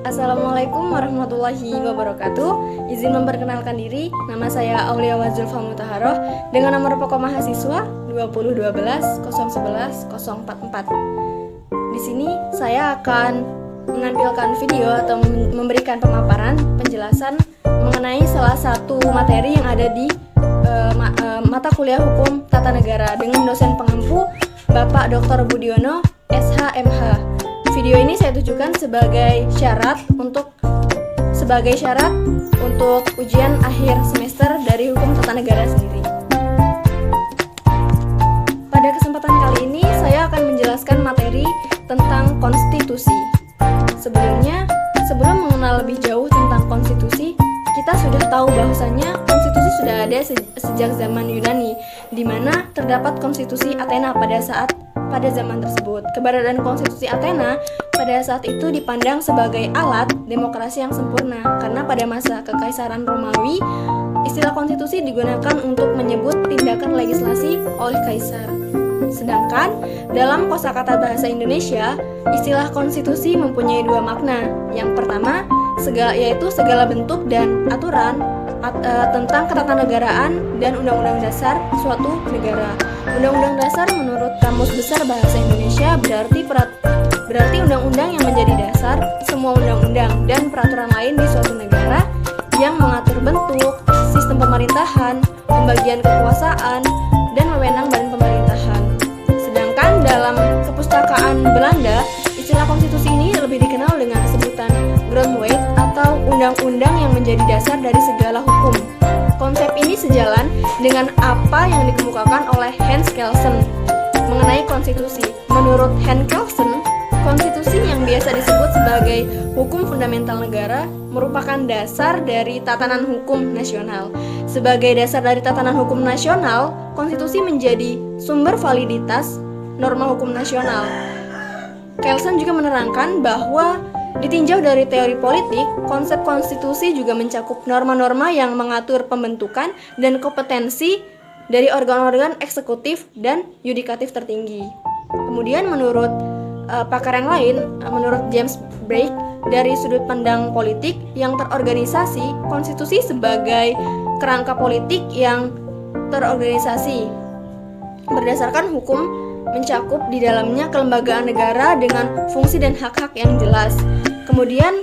Assalamualaikum warahmatullahi wabarakatuh. Izin memperkenalkan diri, nama saya Aulia Wazulfa Mutaharoh dengan nomor pokok mahasiswa 2012-011-044. Di sini saya akan menampilkan video atau memberikan pemaparan penjelasan mengenai salah satu materi yang ada di mata kuliah Hukum Tata Negara dengan dosen pengampu Bapak Dr. Budiono, SH.MH. Video ini saya tujukan sebagai syarat untuk ujian akhir semester dari Hukum Tata Negara sendiri. Pada kesempatan kali ini saya akan menjelaskan materi tentang konstitusi. Sebelum mengenal lebih jauh tentang konstitusi, kita sudah tahu bahwasannya konstitusi sudah ada sejak zaman Yunani, di mana terdapat konstitusi Athena pada zaman tersebut. Keberadaan konstitusi Athena pada saat itu dipandang sebagai alat demokrasi yang sempurna, karena pada masa Kekaisaran Romawi, istilah konstitusi digunakan untuk menyebut tindakan legislasi oleh kaisar. Sedangkan dalam kosakata bahasa Indonesia, istilah konstitusi mempunyai dua makna. Yang pertama, yaitu segala bentuk dan aturan tentang ketatanegaraan dan undang-undang dasar suatu negara. Undang-undang dasar menurut Kamus Besar Bahasa Indonesia berarti undang-undang yang menjadi dasar semua undang-undang dan peraturan lain di suatu negara yang mengatur bentuk, sistem pemerintahan, pembagian kekuasaan, dan wewenang badan pemerintahan. Sedangkan dalam kepustakaan Belanda, istilah konstitusi ini lebih dikenal dengan sebutan grondwet atau undang-undang yang menjadi dasar dari segala hukum. Konsep ini sejalan dengan apa yang dikemukakan oleh Hans Kelsen mengenai konstitusi. Menurut Hans Kelsen, konstitusi yang biasa disebut sebagai hukum fundamental negara merupakan dasar dari tatanan hukum nasional. Sebagai dasar dari tatanan hukum nasional, konstitusi menjadi sumber validitas norma hukum nasional. Kelsen juga menerangkan bahwa ditinjau dari teori politik, konsep konstitusi juga mencakup norma-norma yang mengatur pembentukan dan kompetensi dari organ-organ eksekutif dan yudikatif tertinggi. Kemudian menurut pakar yang lain, menurut James Blake, dari sudut pandang politik yang terorganisasi, konstitusi sebagai kerangka politik yang terorganisasi berdasarkan hukum, mencakup di dalamnya kelembagaan negara dengan fungsi dan hak-hak yang jelas. Kemudian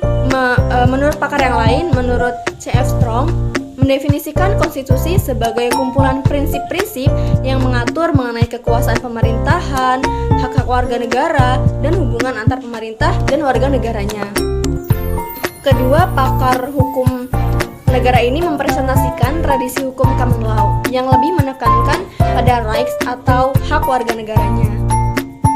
menurut pakar yang lain, menurut C.F. Strong, mendefinisikan konstitusi sebagai kumpulan prinsip-prinsip yang mengatur mengenai kekuasaan pemerintahan, hak-hak warga negara, dan hubungan antar pemerintah dan warga negaranya. Kedua pakar hukum negara ini mempresentasikan tradisi hukum common law yang lebih menekankan pada rights atau hak warga negaranya.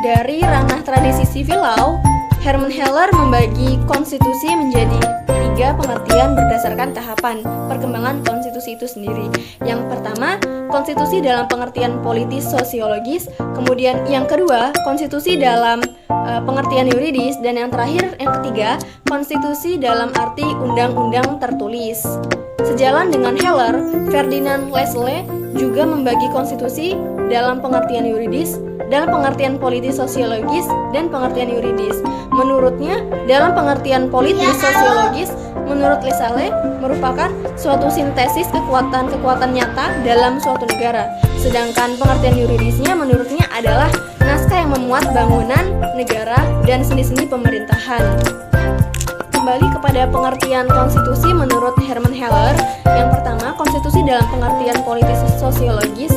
Dari ranah tradisi civil law, Herman Heller membagi konstitusi menjadi 3 pengertian berdasarkan tahapan perkembangan konstitusi itu sendiri. Yang pertama, konstitusi dalam pengertian politis sosiologis, kemudian yang kedua, konstitusi dalam pengertian yuridis, dan yang terakhir, yang ketiga, konstitusi dalam arti undang-undang tertulis. Sejalan dengan Heller, Ferdinand Lassalle juga membagi konstitusi dalam pengertian yuridis, dalam pengertian politis sosiologis, dan pengertian yuridis. Menurutnya, dalam pengertian politis sosiologis, menurut Lassalle, merupakan suatu sintesis kekuatan-kekuatan nyata dalam suatu negara. Sedangkan pengertian yuridisnya menurutnya adalah naskah yang memuat bangunan negara dan sendi-sendi pemerintahan. Kembali kepada pengertian konstitusi menurut Herman Heller, yang pertama, konstitusi dalam pengertian politis sosiologis.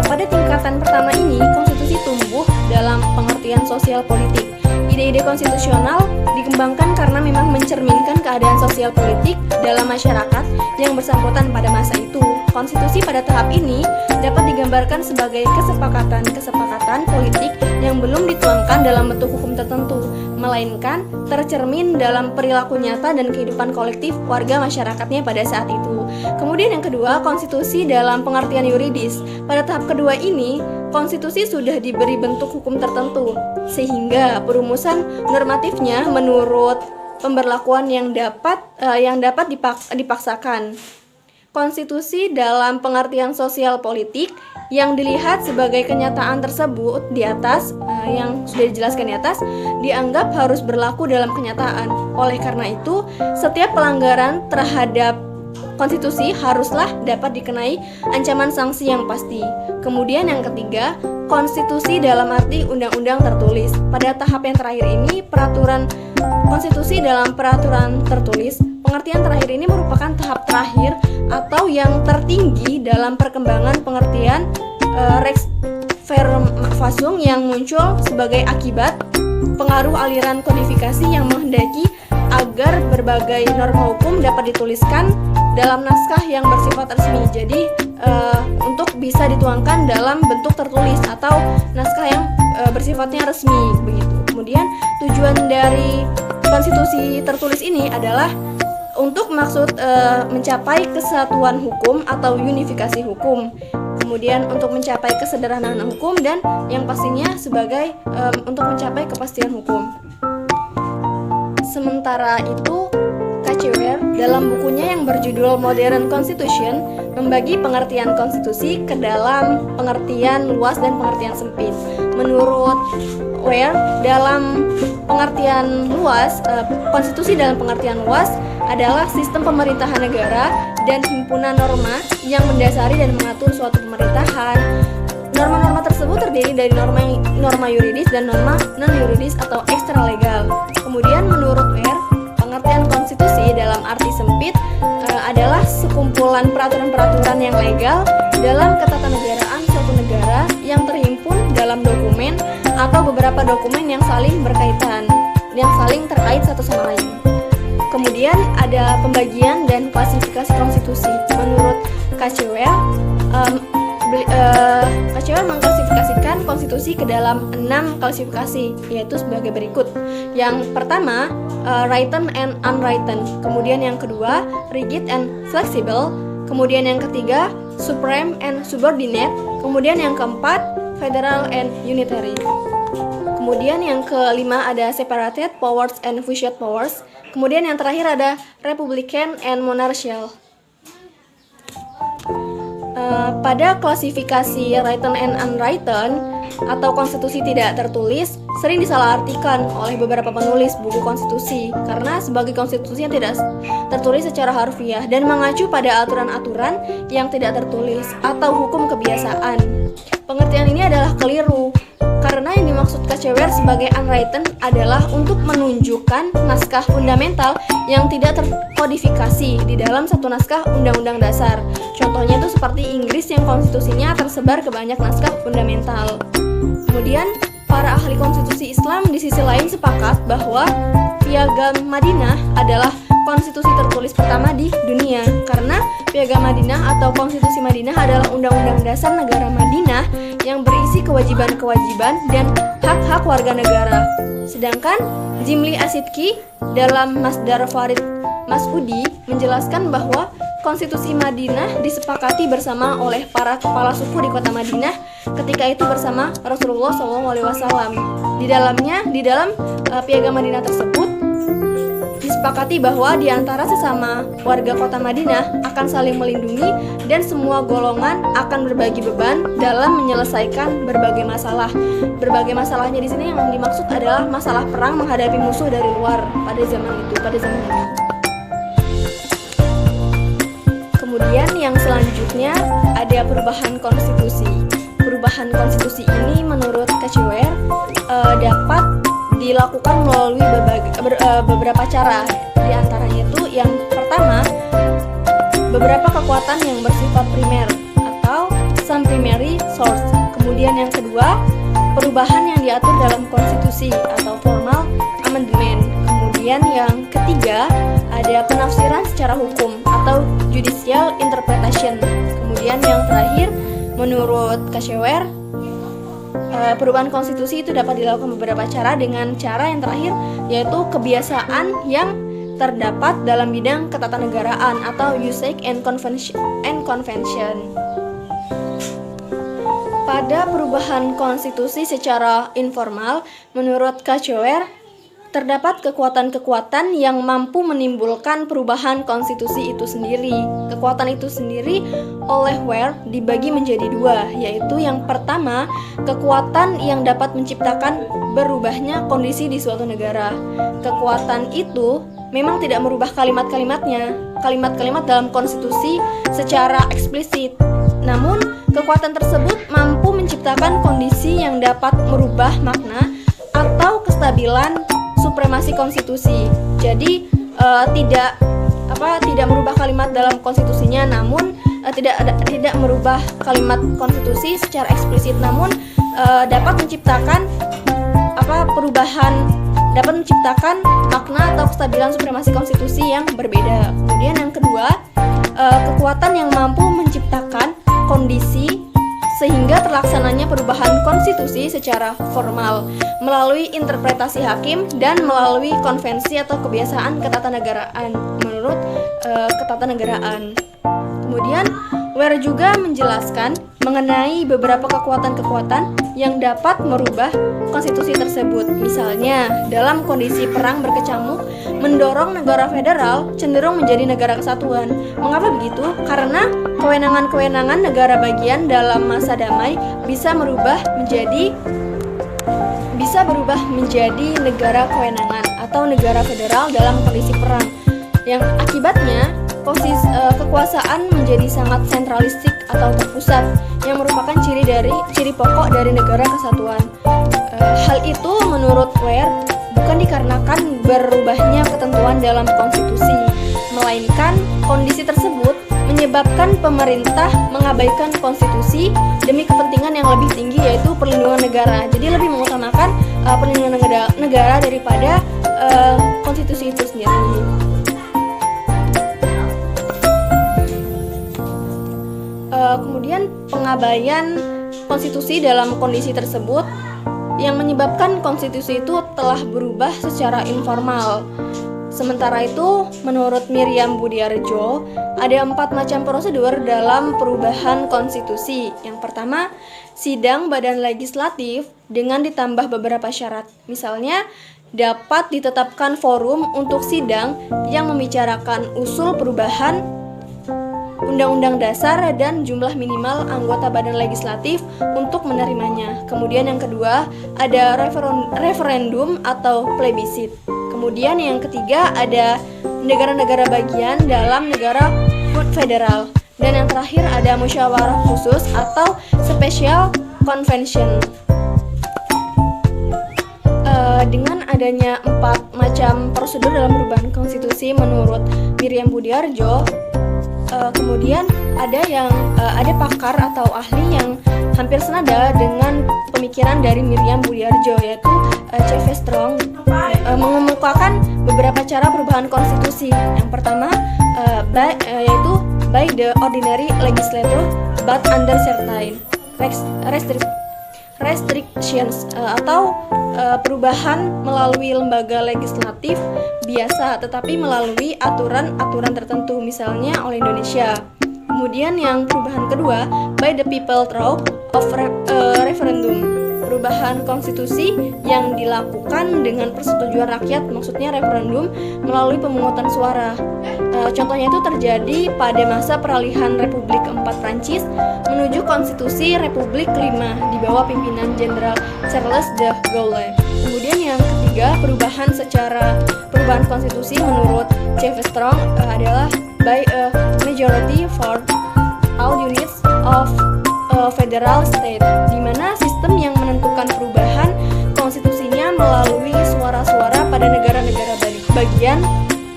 Pada tingkatan pertama ini, konstitusi tumbuh dalam pengertian sosial politik. Ide-ide konstitusional dikembangkan karena memang mencerminkan keadaan sosial politik dalam masyarakat yang bersangkutan pada masa itu. Konstitusi pada tahap ini dapat digambarkan sebagai kesepakatan politik yang belum dituangkan dalam bentuk hukum tertentu, melainkan tercermin dalam perilaku nyata dan kehidupan kolektif warga masyarakatnya pada saat itu. Kemudian yang kedua, konstitusi dalam pengertian yuridis. Pada tahap kedua ini, konstitusi sudah diberi bentuk hukum tertentu, sehingga perumusan normatifnya menurut pemberlakuan yang dapat dipaksakan. konstitusi dalam pengertian sosial politik yang dilihat sebagai kenyataan tersebut di atas, yang sudah dijelaskan di atas, dianggap harus berlaku dalam kenyataan. Oleh karena itu, setiap pelanggaran terhadap konstitusi haruslah dapat dikenai ancaman sanksi yang pasti. Kemudian yang ketiga, konstitusi dalam arti undang-undang tertulis. Pada tahap yang terakhir ini, peraturan konstitusi dalam peraturan tertulis. Pengertian terakhir ini merupakan tahap terakhir atau yang tertinggi dalam perkembangan pengertian Rechtsverfassung yang muncul sebagai akibat pengaruh aliran kodifikasi yang menghendaki agar berbagai norma hukum dapat dituliskan dalam naskah yang bersifat resmi. Jadi untuk bisa dituangkan dalam bentuk tertulis atau naskah yang bersifatnya resmi begitu. Kemudian tujuan dari konstitusi tertulis ini adalah untuk maksud mencapai kesatuan hukum atau unifikasi hukum. Kemudian untuk mencapai kesederhanaan hukum dan yang pastinya sebagai untuk mencapai kepastian hukum. Sementara itu, Kacewer dalam bukunya yang berjudul Modern Constitution membagi pengertian konstitusi ke dalam pengertian luas dan pengertian sempit. Menurut Weir, dalam pengertian luas, konstitusi dalam pengertian luas adalah sistem pemerintahan negara dan himpunan norma yang mendasari dan mengatur suatu pemerintahan. Norma-norma tersebut terdiri dari norma yuridis dan norma non-yuridis atau ekstralegal. Kemudian menurut Weir, pengertian konstitusi dalam arti sempit adalah sekumpulan peraturan-peraturan yang legal dalam ketatanegaraan suatu negara yang terhimpun dalam dokumen atau beberapa dokumen yang saling berkaitan, yang saling terkait satu sama lain. Kemudian ada pembagian dan klasifikasi konstitusi. Menurut Kacewer, Kacewer mengklasifikasikan konstitusi ke dalam 6 klasifikasi, yaitu sebagai berikut. Yang pertama, written and unwritten. Kemudian yang kedua, rigid and flexible. Kemudian yang ketiga, supreme and subordinate. Kemudian yang keempat, federal and unitary. Kemudian yang kelima ada separated powers and fused powers. Kemudian yang terakhir ada republican and monarchical. Pada klasifikasi written and unwritten atau konstitusi tidak tertulis sering disalahartikan oleh beberapa penulis buku konstitusi karena sebagai konstitusi yang tidak tertulis secara harfiah dan mengacu pada aturan-aturan yang tidak tertulis atau hukum kebiasaan. Pengertian ini adalah keliru karena yang dimaksud Kacewer sebagai unwritten adalah untuk menunjukkan naskah fundamental yang tidak terkodifikasi di dalam satu naskah undang-undang dasar. Contohnya itu seperti Inggris yang konstitusinya tersebar ke banyak naskah fundamental. Kemudian para ahli konstitusi Islam di sisi lain sepakat bahwa Piagam Madinah adalah konstitusi tertulis pertama di dunia karena Piagam Madinah atau Konstitusi Madinah adalah undang-undang dasar negara Madinah yang berisi kewajiban-kewajiban dan hak-hak warga negara. Sedangkan Jimli Asidki dalam Masdar Farid Masudi menjelaskan bahwa Konstitusi Madinah disepakati bersama oleh para kepala suku di kota Madinah ketika itu bersama Rasulullah SAW. Di dalam Piagam Madinah tersebut disepakati bahwa di antara sesama warga kota Madinah akan saling melindungi dan semua golongan akan berbagi beban dalam menyelesaikan berbagai masalah. Berbagai masalahnya di sini yang dimaksud adalah masalah perang menghadapi musuh dari luar pada zaman itu. Kemudian yang selanjutnya ada perubahan konstitusi. Perubahan konstitusi ini menurut Kacewer dapat dilakukan melalui beberapa cara. Di antaranya itu yang pertama, beberapa kekuatan yang bersifat primer atau some primary source. Kemudian yang kedua, perubahan yang diatur dalam konstitusi atau formal amendment. Kemudian yang ketiga, ada penafsiran secara hukum atau judicial interpretation. Kemudian yang terakhir, menurut Kacewer, perubahan konstitusi itu dapat dilakukan beberapa cara. Dengan cara yang terakhir yaitu kebiasaan yang terdapat dalam bidang ketatanegaraan atau usage and convention. Pada perubahan konstitusi secara informal, menurut Kacewer, terdapat kekuatan-kekuatan yang mampu menimbulkan perubahan konstitusi itu sendiri. Kekuatan itu sendiri oleh Ware dibagi menjadi dua, yaitu yang pertama, kekuatan yang dapat menciptakan berubahnya kondisi di suatu negara. Kekuatan itu memang tidak merubah kalimat-kalimat dalam konstitusi secara eksplisit. Namun, kekuatan tersebut mampu menciptakan kondisi yang dapat merubah makna atau kestabilan supremasi konstitusi. Jadi tidak merubah kalimat dalam konstitusinya, namun tidak merubah kalimat konstitusi secara eksplisit, namun dapat menciptakan dapat menciptakan makna atau kestabilan supremasi konstitusi yang berbeda. Kemudian yang kedua, kekuatan yang mampu menciptakan kondisi sehingga terlaksananya perubahan konstitusi secara formal melalui interpretasi hakim dan melalui konvensi atau kebiasaan ketatanegaraan menurut ketatanegaraan. Kemudian Ware juga menjelaskan mengenai beberapa kekuatan-kekuatan yang dapat merubah konstitusi tersebut. Misalnya, dalam kondisi perang berkecamuk, mendorong negara federal cenderung menjadi negara kesatuan. Mengapa begitu? Karena kewenangan-kewenangan negara bagian dalam masa damai bisa berubah menjadi negara kewenangan atau negara federal dalam kondisi perang. Yang akibatnya kekuasaan menjadi sangat sentralistik atau terpusat, yang merupakan ciri pokok dari negara kesatuan. Hal itu menurut Ware bukan dikarenakan berubahnya ketentuan dalam konstitusi, melainkan kondisi tersebut menyebabkan pemerintah mengabaikan konstitusi demi kepentingan yang lebih tinggi, yaitu perlindungan negara. Jadi lebih mengutamakan perlindungan negara daripada konstitusi itu sendiri. Kemudian pengabaian konstitusi dalam kondisi tersebut yang menyebabkan konstitusi itu telah berubah secara informal. Sementara itu, menurut Miriam Budiarjo, ada 4 macam prosedur dalam perubahan konstitusi. Yang pertama, sidang badan legislatif dengan ditambah beberapa syarat. Misalnya, dapat ditetapkan forum untuk sidang yang membicarakan usul perubahan Undang-Undang Dasar dan jumlah minimal anggota badan legislatif untuk menerimanya. Kemudian yang kedua, ada referendum atau plebisit. Kemudian yang ketiga, ada negara-negara bagian dalam negara federal. Dan yang terakhir, ada musyawarah khusus atau special convention. Dengan adanya 4 macam prosedur dalam perubahan konstitusi menurut Miriam Budiarjo, kemudian ada pakar atau ahli yang hampir senada dengan pemikiran dari Miriam Budiarjo, yaitu C.V. Strong, mengemukakan beberapa cara perubahan konstitusi. Yang pertama, yaitu by the ordinary legislature but under certain restrictions, atau perubahan melalui lembaga legislatif biasa tetapi melalui aturan-aturan tertentu, misalnya oleh Indonesia. Kemudian yang perubahan kedua, by the people through of referendum, perubahan konstitusi yang dilakukan dengan persetujuan rakyat, maksudnya referendum melalui pemungutan suara. Contohnya itu terjadi pada masa peralihan Republik keempat Prancis menuju Konstitusi Republik kelima di bawah pimpinan Jenderal Charles de Gaulle. Kemudian yang ketiga, perubahan konstitusi menurut C.V. Strong adalah by a majority for all units of a federal state, di mana sistem yang menentukan perubahan konstitusinya melalui suara-suara pada negara-negara bagian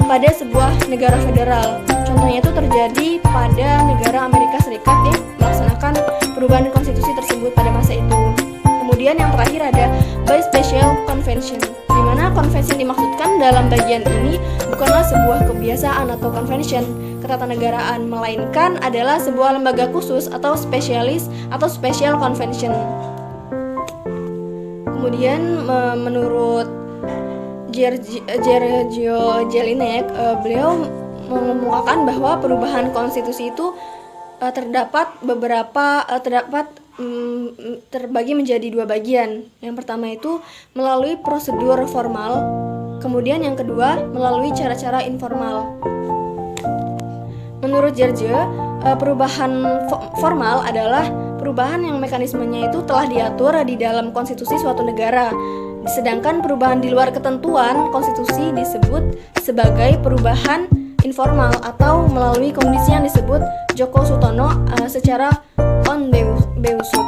pada sebuah negara federal. Contohnya itu terjadi pada negara Amerika Serikat yang melaksanakan perubahan konstitusi tersebut pada masa itu. Kemudian yang terakhir ada by special convention, di mana konvensi yang dimaksudkan dalam bagian ini bukanlah sebuah kebiasaan atau convention ketatanegaraan, melainkan adalah sebuah lembaga khusus atau spesialis atau special convention. Kemudian menurut Giorgio Jelinek, beliau mengemukakan bahwa perubahan konstitusi itu terbagi menjadi 2 bagian. Yang pertama itu melalui prosedur formal Kemudian yang kedua, melalui cara-cara informal. Menurut George, perubahan formal adalah perubahan yang mekanismenya itu telah diatur di dalam konstitusi suatu negara. Sedangkan perubahan di luar ketentuan konstitusi disebut sebagai perubahan informal atau melalui kondisi yang disebut Joko Sutono secara on beusut.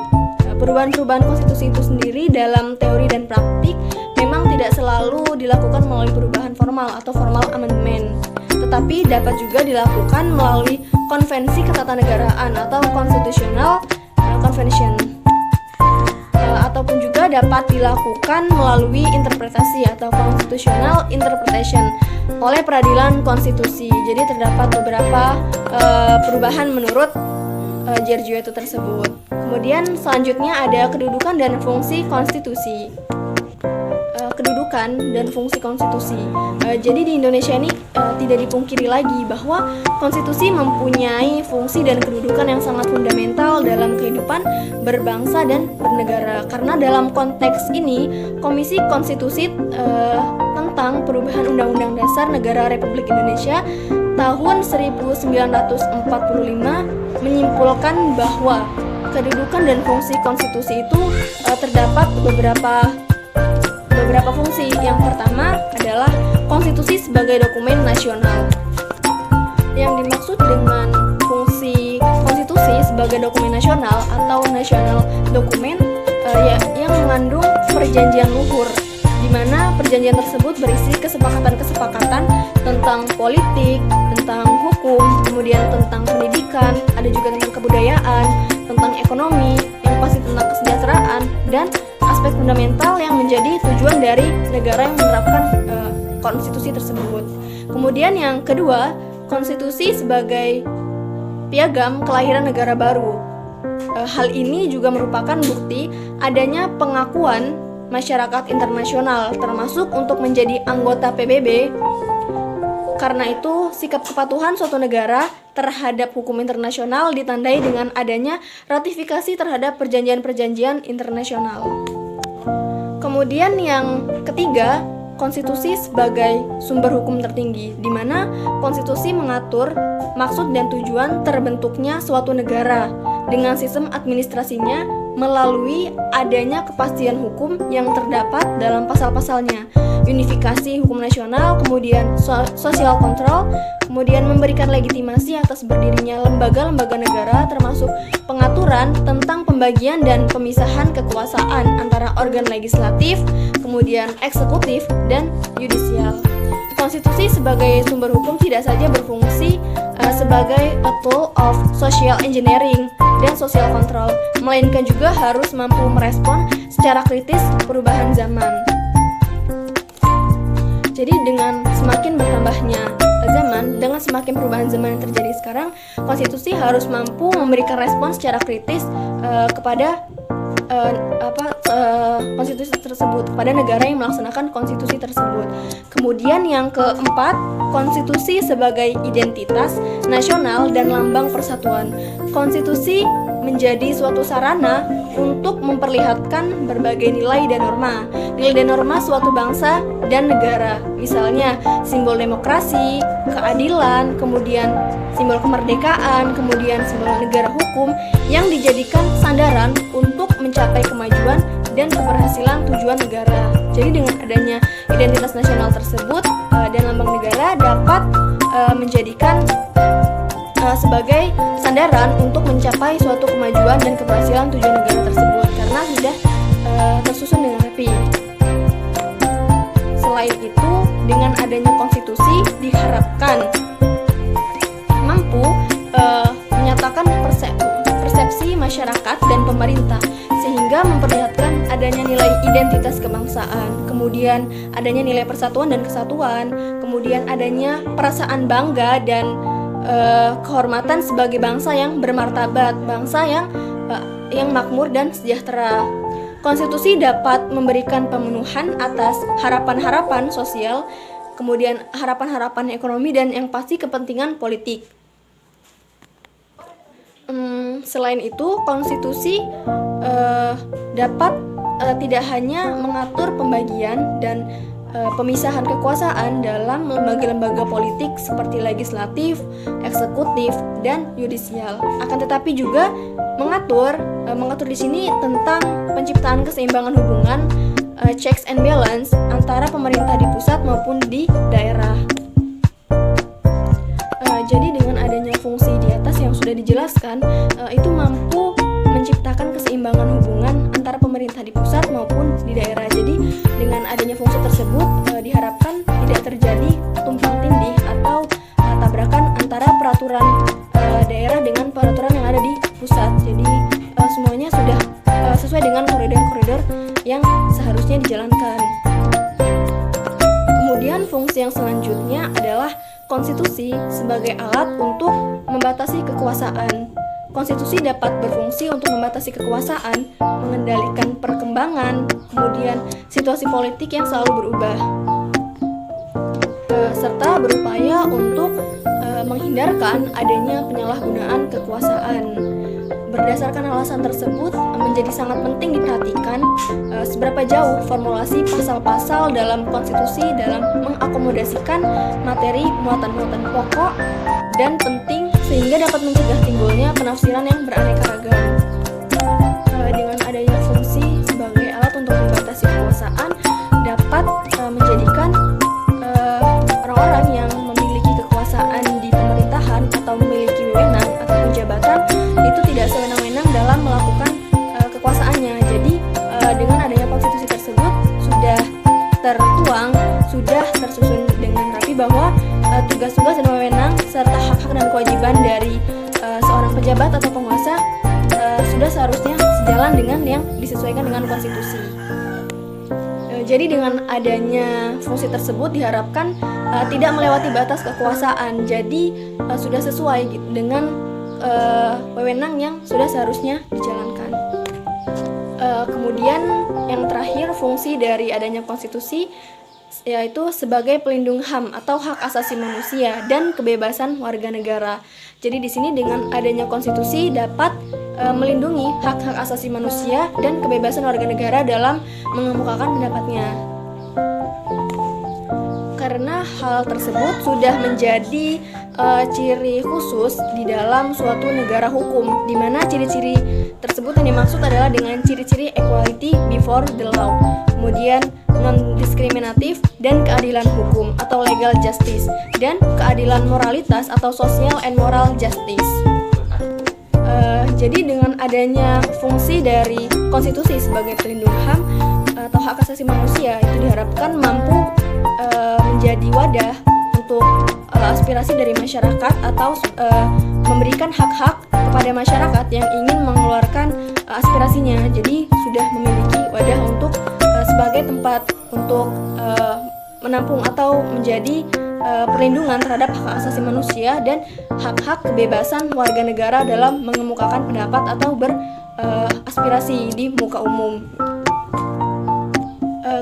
Perubahan-perubahan konstitusi itu sendiri dalam teori dan praktik memang tidak selalu dilakukan melalui perubahan formal atau formal amendment, tetapi dapat juga dilakukan melalui konvensi ketatanegaraan atau constitutional convention, ataupun juga dapat dilakukan melalui interpretasi atau constitutional interpretation oleh peradilan konstitusi. Jadi terdapat beberapa perubahan menurut George itu tersebut. Kemudian selanjutnya ada kedudukan dan fungsi konstitusi. Kedudukan dan fungsi konstitusi. Jadi di Indonesia ini tidak dipungkiri lagi bahwa konstitusi mempunyai fungsi dan kedudukan yang sangat fundamental dalam kehidupan berbangsa dan bernegara. Karena dalam konteks ini, Komisi Konstitusi tentang perubahan Undang-Undang Dasar Negara Republik Indonesia tahun 1945 menyimpulkan bahwa kedudukan dan fungsi konstitusi itu terdapat beberapa fungsi. Yang pertama adalah konstitusi sebagai dokumen nasional. Yang dimaksud dengan fungsi konstitusi sebagai dokumen nasional atau national dokumen yang mengandung perjanjian luhur, di mana perjanjian tersebut berisi kesepakatan-kesepakatan tentang politik, tentang hukum, kemudian tentang pendidikan, ada juga tentang kebudayaan, tentang ekonomi, yang pasti tentang kesejahteraan, dan aspek fundamental yang menjadi tujuan dari negara yang menerapkan konstitusi tersebut. Kemudian yang kedua, konstitusi sebagai piagam kelahiran negara baru. Hal ini juga merupakan bukti adanya pengakuan masyarakat internasional, termasuk untuk menjadi anggota PBB. Karena itu, sikap kepatuhan suatu negara terhadap hukum internasional ditandai dengan adanya ratifikasi terhadap perjanjian-perjanjian internasional. Kemudian yang ketiga, konstitusi sebagai sumber hukum tertinggi, di mana konstitusi mengatur maksud dan tujuan terbentuknya suatu negara dengan sistem administrasinya melalui adanya kepastian hukum yang terdapat dalam pasal-pasalnya, unifikasi hukum nasional, kemudian social control, kemudian memberikan legitimasi atas berdirinya lembaga-lembaga negara, termasuk pengaturan tentang pembagian dan pemisahan kekuasaan antara organ legislatif, kemudian eksekutif, dan yudisial. Konstitusi sebagai sumber hukum tidak saja berfungsi sebagai a tool of social engineering dan social control, melainkan juga harus mampu merespon secara kritis perubahan zaman. Jadi dengan semakin bertambahnya zaman, dengan semakin perubahan zaman yang terjadi sekarang, konstitusi harus mampu memberikan respon secara kritis kepada konstitusi tersebut, kepada negara yang melaksanakan konstitusi tersebut. Kemudian yang keempat, konstitusi sebagai identitas nasional dan lambang persatuan. Konstitusi menjadi suatu sarana untuk memperlihatkan berbagai nilai dan norma suatu bangsa dan negara. Misalnya simbol demokrasi, keadilan, kemudian simbol kemerdekaan, kemudian simbol negara hukum yang dijadikan sandaran untuk mencapai kemajuan dan keberhasilan tujuan negara. Jadi dengan adanya identitas nasional tersebut dan lambang negara dapat menjadikan sebagai sandaran untuk mencapai suatu kemajuan dan keberhasilan tujuan negara tersebut karena sudah tersusun dengan rapi. Selain itu, dengan adanya konstitusi diharapkan mampu menyatakan persepsi masyarakat dan pemerintah sehingga memperlihatkan adanya nilai identitas kebangsaan, kemudian adanya nilai persatuan dan kesatuan, kemudian adanya perasaan bangga dan kehormatan sebagai bangsa yang bermartabat, bangsa yang makmur dan sejahtera. Konstitusi dapat memberikan pemenuhan atas harapan-harapan sosial, kemudian harapan-harapan ekonomi, dan yang pasti kepentingan politik. Selain itu, konstitusi dapat tidak hanya mengatur pembagian dan pemisahan kekuasaan dalam lembaga-lembaga politik seperti legislatif, eksekutif, dan yudisial. Akan tetapi juga mengatur di sini tentang penciptaan keseimbangan hubungan, checks and balance antara pemerintah di pusat maupun di daerah. Jadi dengan adanya fungsi di atas yang sudah dijelaskan, itu mampu menciptakan keseimbangan hubungan antara pemerintah di pusat maupun di daerah. Jadi dengan adanya fungsi tersebut diharapkan tidak terjadi tumpang tindih atau tabrakan antara peraturan daerah dengan peraturan yang ada di pusat. Jadi semuanya sudah sesuai dengan koridor-koridor yang seharusnya dijalankan. Kemudian fungsi yang selanjutnya adalah konstitusi sebagai alat untuk membatasi kekuasaan. Konstitusi dapat berfungsi untuk membatasi kekuasaan, mengendalikan perkembangan, kemudian situasi politik yang selalu berubah, serta berupaya untuk menghindarkan adanya penyalahgunaan kekuasaan. Berdasarkan alasan tersebut, menjadi sangat penting diperhatikan seberapa jauh formulasi pasal-pasal dalam konstitusi dalam mengakomodasikan materi muatan-muatan pokok dan penting sehingga dapat mencegah timbulnya penafsiran yang beraneka ragam. Dengan adanya fungsi sebagai alat untuk membatasi kekuasaan dapat menjadikan orang-orang yang memiliki kekuasaan di pemerintahan atau memiliki wewenang atau jabatan itu tidak sewenang-wenang dalam melakukan kekuasaannya. Jadi dengan adanya konstitusi tersebut sudah tertuang, sudah tersusun dengan rapi bahwa tugas-tugas dan wewenang serta hak-hak dan kewajiban dari seorang pejabat atau penguasa sudah seharusnya sejalan dengan yang disesuaikan dengan konstitusi. Jadi dengan adanya fungsi tersebut diharapkan tidak melewati batas kekuasaan. Jadi sudah sesuai dengan wewenang yang sudah seharusnya dijalankan. Kemudian yang terakhir fungsi dari adanya konstitusi yaitu sebagai pelindung HAM atau hak asasi manusia dan kebebasan warga negara. Jadi di sini dengan adanya konstitusi dapat melindungi hak-hak asasi manusia dan kebebasan warga negara dalam mengemukakan pendapatnya. Karena hal tersebut sudah menjadi ciri khusus di dalam suatu negara hukum, di mana ciri-ciri tersebut yang dimaksud adalah dengan ciri-ciri equality before the law, kemudian non-diskriminatif dan keadilan hukum atau legal justice, dan keadilan moralitas atau social and moral justice. Jadi dengan adanya fungsi dari konstitusi sebagai pelindung HAM atau hak asasi manusia itu diharapkan mampu menjadi wadah untuk aspirasi dari masyarakat atau memberikan hak-hak kepada masyarakat yang ingin mengeluarkan aspirasinya. Jadi sudah memiliki wadah untuk sebagai tempat untuk menampung atau menjadi perlindungan terhadap hak asasi manusia dan hak-hak kebebasan warga negara dalam mengemukakan pendapat atau beraspirasi di muka umum.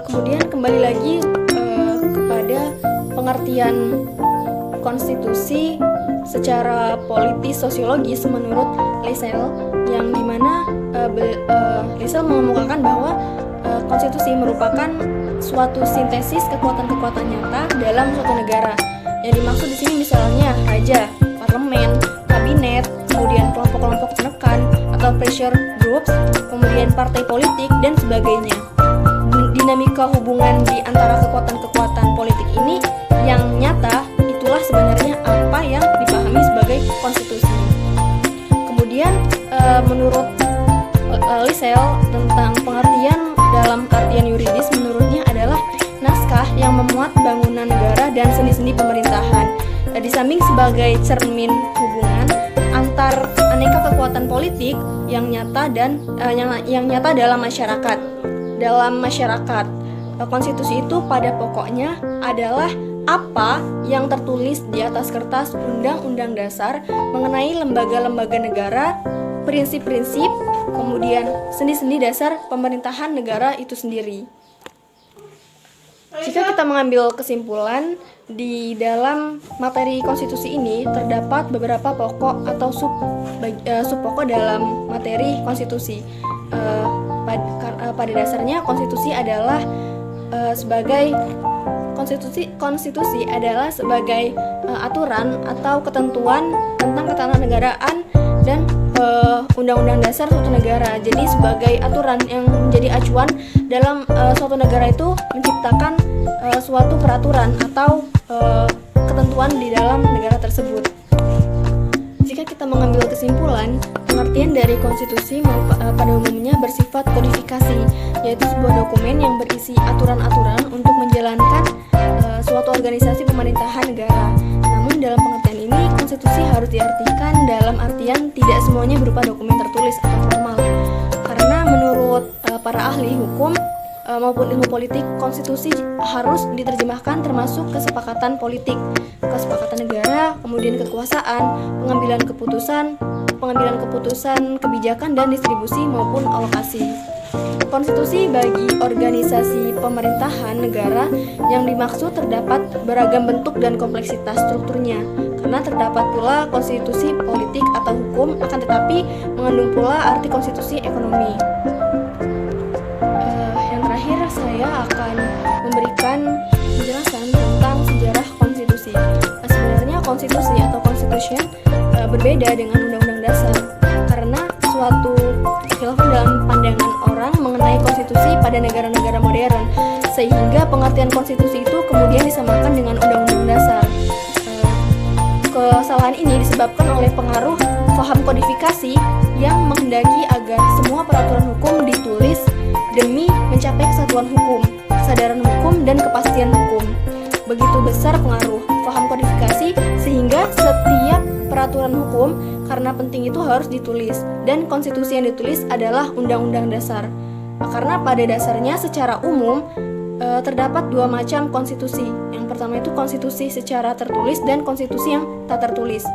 Kemudian kembali lagi kepada pengertian konstitusi secara politis sosiologis menurut Lisel, yang dimana Lisel mengemukakan bahwa konstitusi merupakan suatu sintesis kekuatan-kekuatan nyata dalam suatu negara. Yang dimaksud di sini misalnya raja, parlemen, kabinet, kemudian kelompok-kelompok penekan atau pressure groups, kemudian partai politik dan sebagainya. Dinamika hubungan di antara kekuatan-kekuatan politik ini yang nyata, itulah sebenarnya apa yang dipahami sebagai konstitusi. Kemudian menurut Lisel tentang pengertian dalam artian yuridis, menurutnya adalah naskah yang memuat bangunan negara dan sendi-sendi pemerintahan. Di samping sebagai cermin hubungan antar aneka kekuatan politik yang nyata dan yang nyata dalam masyarakat. Dalam masyarakat, konstitusi itu pada pokoknya adalah apa yang tertulis di atas kertas Undang-Undang Dasar mengenai lembaga-lembaga negara, prinsip-prinsip, kemudian sendi-sendi dasar pemerintahan negara itu sendiri. Jika kita mengambil kesimpulan, di dalam materi konstitusi ini terdapat beberapa pokok atau subpokok dalam materi konstitusi. Pada dasarnya konstitusi adalah sebagai Konstitusi adalah sebagai aturan atau ketentuan tentang ketatanegaraan dan undang-undang dasar suatu negara. Jadi sebagai aturan yang menjadi acuan dalam suatu negara itu menciptakan suatu peraturan atau ketentuan di dalam negara tersebut. Jika kita mengambil kesimpulan, pengertian dari konstitusi pada umumnya bersifat kodifikasi, yaitu sebuah dokumen yang berisi aturan-aturan untuk menjalankan suatu organisasi pemerintahan negara. Namun dalam pengertian ini, konstitusi harus diartikan dalam artian tidak semuanya berupa dokumen tertulis atau formal. Karena menurut para ahli hukum maupun ilmu politik, konstitusi harus diterjemahkan termasuk kesepakatan politik, kesepakatan negara, kemudian kekuasaan, pengambilan keputusan, kebijakan dan distribusi maupun alokasi. Konstitusi bagi organisasi pemerintahan negara yang dimaksud terdapat beragam bentuk dan kompleksitas strukturnya, karena terdapat pula konstitusi politik atau hukum, akan tetapi mengandung pula arti konstitusi ekonomi. Saya akan memberikan penjelasan tentang sejarah konstitusi. Sebenarnya konstitusi atau constitution berbeda dengan undang-undang dasar karena suatu khilafah dalam pandangan orang mengenai konstitusi pada negara-negara modern, sehingga pengertian konstitusi itu kemudian disamakan dengan undang-undang dasar. Kesalahan ini disebabkan oleh pengaruh paham kodifikasi yang menghendaki agar semua peraturan hukum ditulis demi mencapai kesatuan hukum, kesadaran hukum, dan kepastian hukum. Begitu besar pengaruh paham kodifikasi sehingga setiap peraturan hukum karena penting itu harus ditulis, dan konstitusi yang ditulis adalah undang-undang dasar. Karena pada dasarnya secara umum terdapat dua macam konstitusi. Yang pertama itu konstitusi secara tertulis dan konstitusi yang tak tertulis.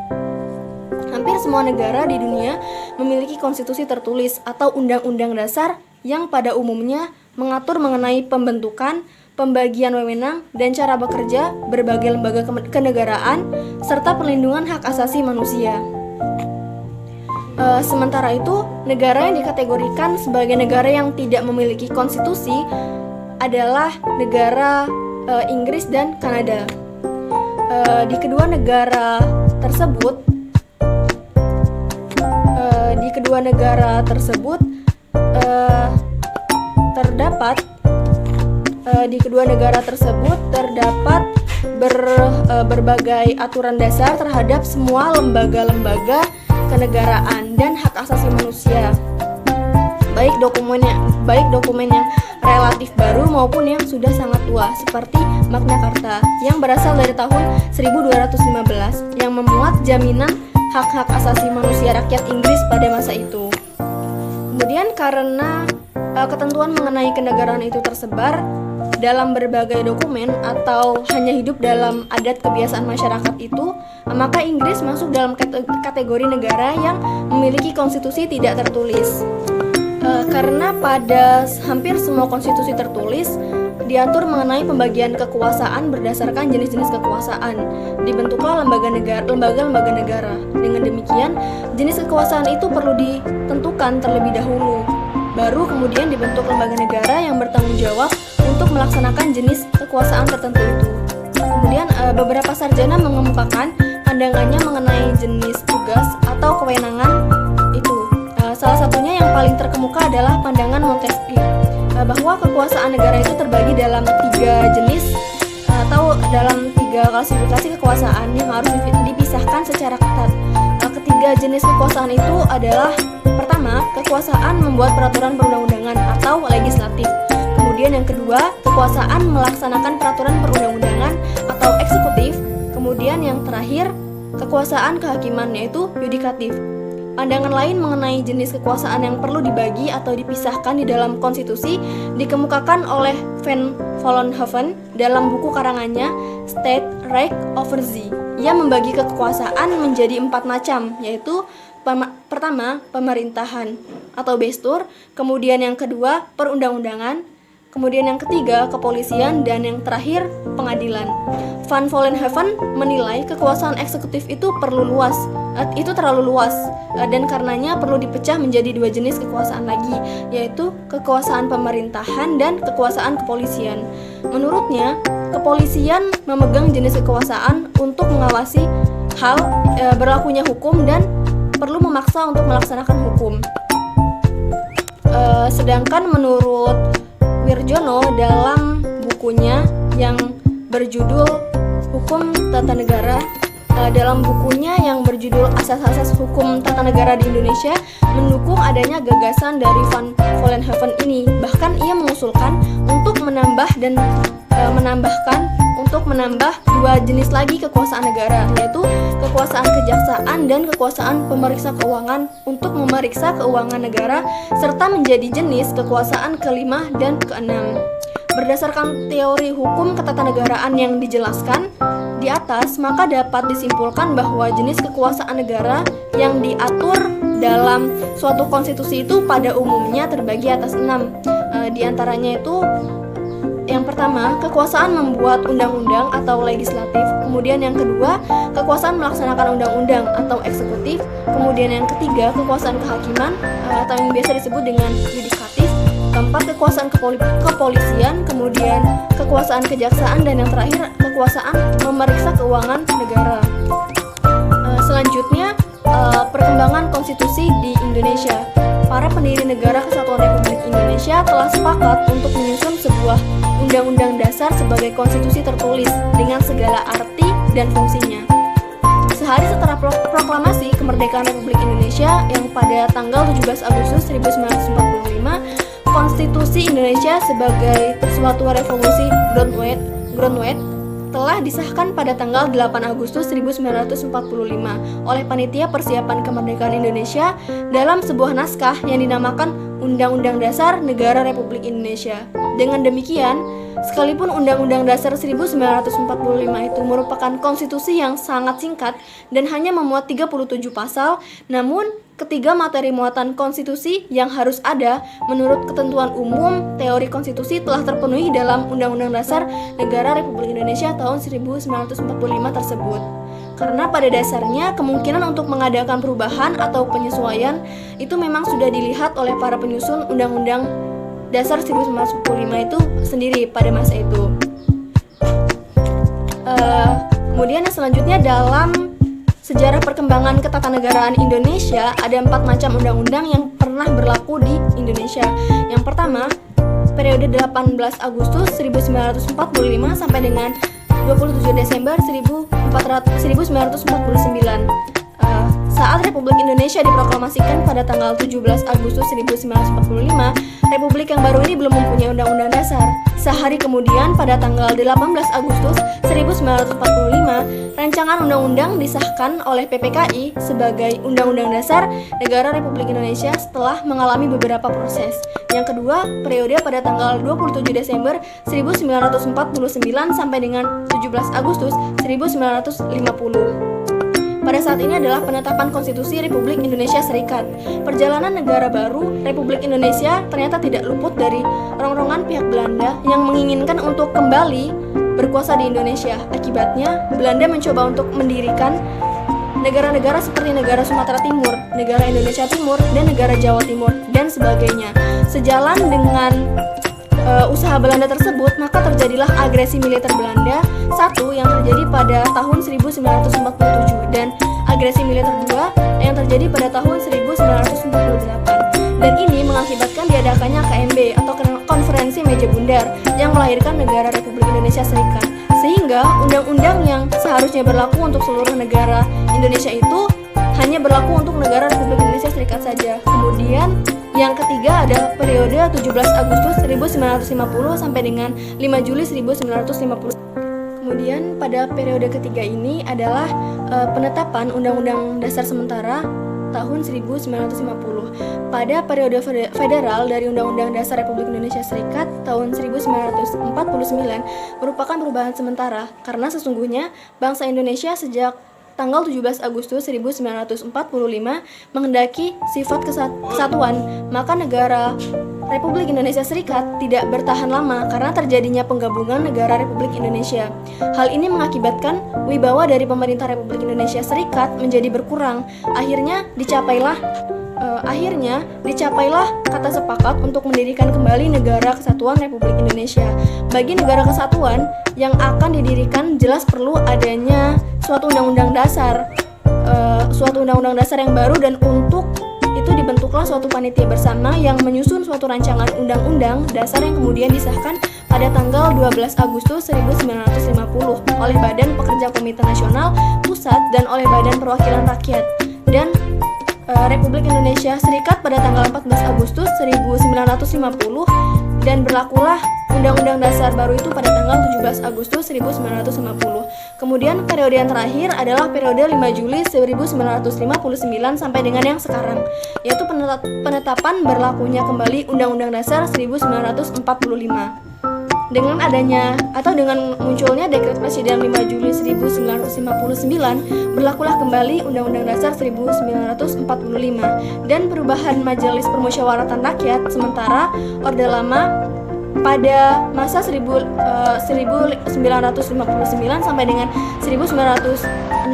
Hampir semua negara di dunia memiliki konstitusi tertulis atau undang-undang dasar yang pada umumnya mengatur mengenai pembentukan, pembagian wewenang, dan cara bekerja berbagai lembaga kenegaraan, serta perlindungan hak asasi manusia. Sementara itu, negara yang dikategorikan sebagai negara yang tidak memiliki konstitusi adalah negara Inggris dan Kanada. Di kedua negara tersebut terdapat berbagai aturan dasar terhadap semua lembaga-lembaga kenegaraan dan hak asasi manusia, baik dokumen yang relatif baru maupun yang sudah sangat tua seperti Magna Carta yang berasal dari tahun 1215 yang memuat jaminan hak-hak asasi manusia rakyat Inggris pada masa itu. Kemudian karena ketentuan mengenai kenegaraan itu tersebar dalam berbagai dokumen atau hanya hidup dalam adat kebiasaan masyarakat itu, maka Inggris masuk dalam kategori negara yang memiliki konstitusi tidak tertulis. Karena pada hampir semua konstitusi tertulis diatur mengenai pembagian kekuasaan berdasarkan jenis-jenis kekuasaan. Dibentuklah lembaga-lembaga negara. Dengan demikian, jenis kekuasaan itu perlu ditentukan terlebih dahulu. Baru kemudian dibentuk lembaga negara yang bertanggung jawab untuk melaksanakan jenis kekuasaan tertentu itu. Kemudian beberapa sarjana mengemukakan pandangannya mengenai jenis tugas atau kewenangan itu. Salah satunya yang paling terkemuka adalah pandangan Montesquieu, bahwa kekuasaan negara itu terbagi dalam 3 jenis atau dalam 3 klasifikasi kekuasaan yang harus dipisahkan secara ketat. Ketiga jenis kekuasaan itu adalah: pertama, kekuasaan membuat peraturan perundang-undangan atau legislatif. Kemudian yang kedua, kekuasaan melaksanakan peraturan perundang-undangan atau eksekutif. Kemudian yang terakhir, kekuasaan kehakiman yaitu yudikatif. Pandangan lain mengenai jenis kekuasaan yang perlu dibagi atau dipisahkan di dalam konstitusi dikemukakan oleh Van Vollenhoven dalam buku karangannya State Recht over Zee. Ia membagi kekuasaan menjadi 4 macam, yaitu pertama, pemerintahan atau bestur, kemudian yang kedua, perundang-undangan, kemudian yang ketiga, kepolisian, dan yang terakhir, pengadilan. Van Vollenhoven menilai kekuasaan eksekutif itu terlalu luas, dan karenanya perlu dipecah menjadi 2 jenis kekuasaan lagi, yaitu kekuasaan pemerintahan dan kekuasaan kepolisian. Menurutnya, kepolisian memegang jenis kekuasaan untuk mengawasi hal berlakunya hukum dan perlu memaksa untuk melaksanakan hukum. Sedangkan menurut Wirjono dalam bukunya yang berjudul Hukum Tata Negara, dalam bukunya yang berjudul Asas-asas Hukum Tata Negara di Indonesia, mendukung adanya gagasan dari Van Vollenhoven ini. Bahkan ia mengusulkan untuk menambah dua jenis lagi kekuasaan negara, yaitu kekuasaan kejaksaan dan kekuasaan pemeriksa keuangan untuk memeriksa keuangan negara, serta menjadi jenis kekuasaan kelima dan keenam. Berdasarkan teori hukum ketatanegaraan yang dijelaskan di atas, maka dapat disimpulkan bahwa jenis kekuasaan negara yang diatur dalam suatu konstitusi itu pada umumnya terbagi atas 6. Di antaranya itu, yang pertama, kekuasaan membuat undang-undang atau legislatif. Kemudian yang kedua, kekuasaan melaksanakan undang-undang atau eksekutif. Kemudian yang ketiga, kekuasaan kehakiman atau yang biasa disebut dengan yudikatif. Keempat, kekuasaan kepolisian. Kemudian kekuasaan kejaksaan. Dan yang terakhir, kekuasaan memeriksa keuangan negara. Selanjutnya, perkembangan konstitusi di Indonesia. Para pendiri Negara Kesatuan Republik Indonesia telah sepakat untuk menyusun sebuah Undang-Undang Dasar sebagai konstitusi tertulis dengan segala arti dan fungsinya. Sehari setelah proklamasi kemerdekaan Republik Indonesia yang pada tanggal 17 Agustus 1945, Konstitusi Indonesia sebagai suatu revolusi groundwork telah disahkan pada tanggal 8 Agustus 1945 oleh Panitia Persiapan Kemerdekaan Indonesia dalam sebuah naskah yang dinamakan Undang-Undang Dasar Negara Republik Indonesia. Dengan demikian, sekalipun Undang-Undang Dasar 1945 itu merupakan konstitusi yang sangat singkat dan hanya memuat 37 pasal, namun ketiga materi muatan konstitusi yang harus ada menurut ketentuan umum teori konstitusi telah terpenuhi dalam Undang-Undang Dasar Negara Republik Indonesia tahun 1945 tersebut. Karena pada dasarnya kemungkinan untuk mengadakan perubahan atau penyesuaian itu memang sudah dilihat oleh para penyusun Undang-Undang Dasar 1945 itu sendiri pada masa itu. Kemudian yang selanjutnya, dalam sejarah perkembangan ketatanegaraan Indonesia ada 4 macam undang-undang yang pernah berlaku di Indonesia. Yang pertama, periode 18 Agustus 1945 sampai dengan 27 Desember 1949. Saat Republik Indonesia diproklamasikan pada tanggal 17 Agustus 1945, Republik yang baru ini belum mempunyai undang-undang dasar. Sehari kemudian, pada tanggal 18 Agustus 1945, rancangan undang-undang disahkan oleh PPKI sebagai Undang-Undang Dasar Negara Republik Indonesia setelah mengalami beberapa proses. Yang kedua, periode pada tanggal 27 Desember 1949 sampai dengan 17 Agustus 1950. Pada saat ini adalah penetapan Konstitusi Republik Indonesia Serikat. Perjalanan negara baru Republik Indonesia ternyata tidak luput dari rongrongan pihak Belanda yang menginginkan untuk kembali berkuasa di Indonesia. Akibatnya, Belanda mencoba untuk mendirikan negara-negara seperti negara Sumatera Timur, negara Indonesia Timur, dan negara Jawa Timur, dan sebagainya. Sejalan dengan usaha Belanda tersebut, maka terjadilah agresi militer Belanda satu yang terjadi pada tahun 1947 dan agresi militer kedua yang terjadi pada tahun 1948. Dan ini mengakibatkan diadakannya KMB atau Konferensi Meja Bundar yang melahirkan negara Republik Indonesia Serikat. Sehingga undang-undang yang seharusnya berlaku untuk seluruh negara Indonesia itu hanya berlaku untuk negara Republik Indonesia Serikat saja. Kemudian yang ketiga ada periode 17 Agustus 1950 sampai dengan 5 Juli 1950. Kemudian pada periode ketiga ini adalah penetapan Undang-Undang Dasar sementara tahun 1950. Pada periode federal dari Undang-Undang Dasar Republik Indonesia Serikat tahun 1949 merupakan perubahan sementara karena sesungguhnya bangsa Indonesia sejak tanggal 17 Agustus 1945 menghendaki sifat kesatuan, maka negara Republik Indonesia Serikat tidak bertahan lama karena terjadinya penggabungan negara Republik Indonesia. Hal ini mengakibatkan wibawa dari pemerintah Republik Indonesia Serikat menjadi berkurang. Akhirnya dicapailah kata sepakat untuk mendirikan kembali Negara Kesatuan Republik Indonesia. Bagi negara kesatuan yang akan didirikan, jelas perlu adanya suatu undang-undang dasar yang baru, dan untuk itu dibentuklah suatu panitia bersama yang menyusun suatu rancangan undang-undang dasar yang kemudian disahkan pada tanggal 12 Agustus 1950 oleh Badan Pekerja Komite Nasional Pusat dan oleh Badan Perwakilan Rakyat, dan Republik Indonesia Serikat pada tanggal 14 Agustus 1950, dan berlakulah Undang-Undang Dasar baru itu pada tanggal 17 Agustus 1950. Kemudian periode yang terakhir adalah periode 5 Juli 1959 sampai dengan yang sekarang, yaitu penetapan berlakunya kembali Undang-Undang Dasar 1945. Dengan munculnya Dekret Presiden 5 Juli 1959, berlakulah kembali Undang-Undang Dasar 1945 dan perubahan Majelis Permusyawaratan Rakyat sementara Orde Lama pada masa 1959 sampai dengan 1965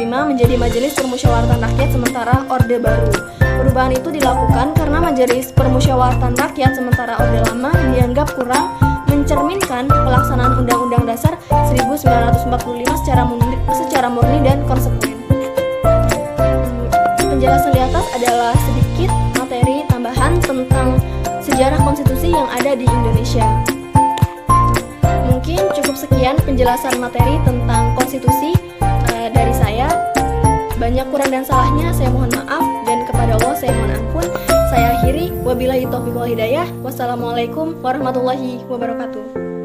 menjadi Majelis Permusyawaratan Rakyat sementara Orde Baru. Perubahan itu dilakukan karena Majelis Permusyawaratan Rakyat sementara Orde Lama dianggap kurang mencerminkan pelaksanaan Undang-Undang Dasar 1945 secara murni dan konsekuen. Penjelasan di atas adalah sedikit materi tambahan tentang sejarah konstitusi yang ada di Indonesia. Mungkin cukup sekian penjelasan materi tentang konstitusi dari saya. Banyak kurang dan salahnya saya mohon maaf, dan kepada Allah saya mohon ampun. Saya akhiri, wabillahi taufiq wal hidayah. Wassalamualaikum warahmatullahi wabarakatuh.